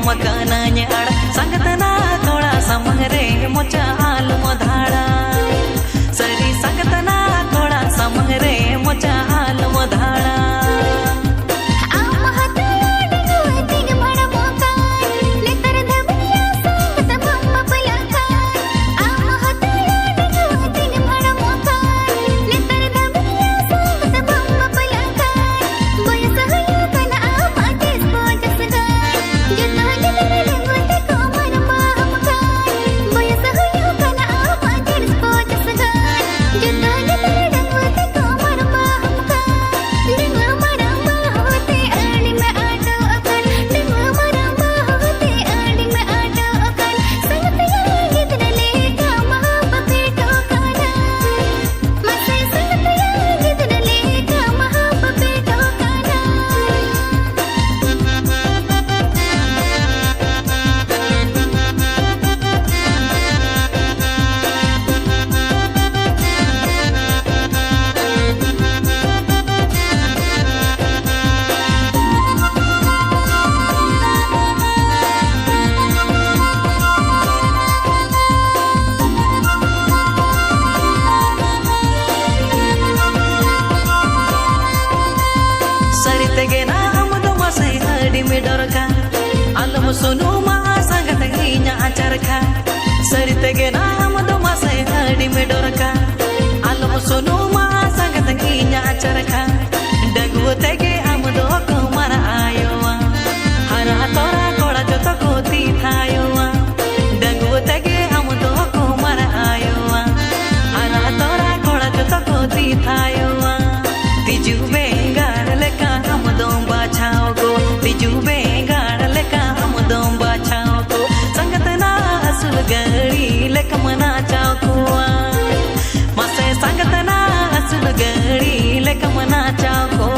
मकाना न्याड़ संगतना थोड़ा समंगरे मोचा आलू मधाड़ा सरी संगतना थोड़ा समंगरे मोचा आलू मधाड़ा तेगेना हम दो मासे हडी में डरका आलम सोनू मा संगत गिन्या आचरका सरी तेगेना हम दो मासे हडी में डरका आलम सोनू मा संगत गिन्या आचरका डगु तेगे हम दो को मारा आयोवा हरा तोरा कोड़ा जतो को ती थायोवा डगु तेगे हम दो को मारा आयोवा हरा तोरा कोड़ा जतो को ती थायोवा तिजु बेंगार लेका हम दों बाछाओ को तिजु बेंगार लेका हम दों बाछाओ को संगतना असुल गड़ी लेका मना चाओ को मसे संगतना असुल गड़ी लेका मना चाओ को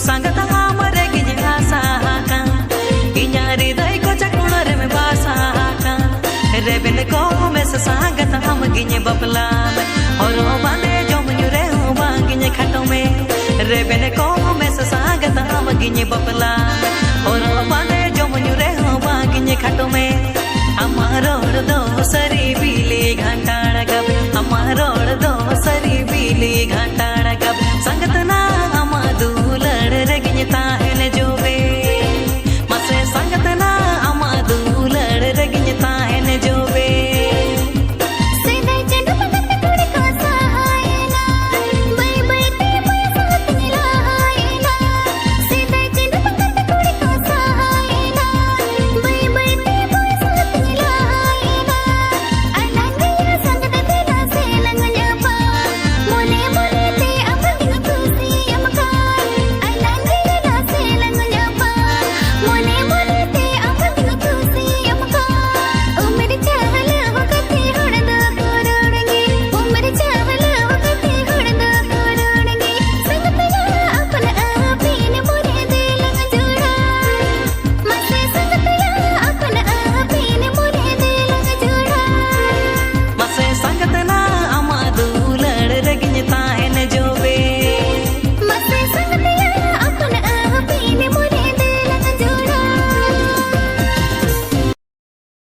संगत हमरे गिन्या साका इन्यारी दई को चकुणरे में बासाका रेबेन को में संगत हम गिन्ये बपला में और बांधे जो मयूरे हो बांगिन्ये खटो में रेबेन को में संगत हम गिन्ये बपला और बांधे जो मयूरे हो बांगिन्ये खटो में अमारो दो सरी बिली घंटाड़ा गबे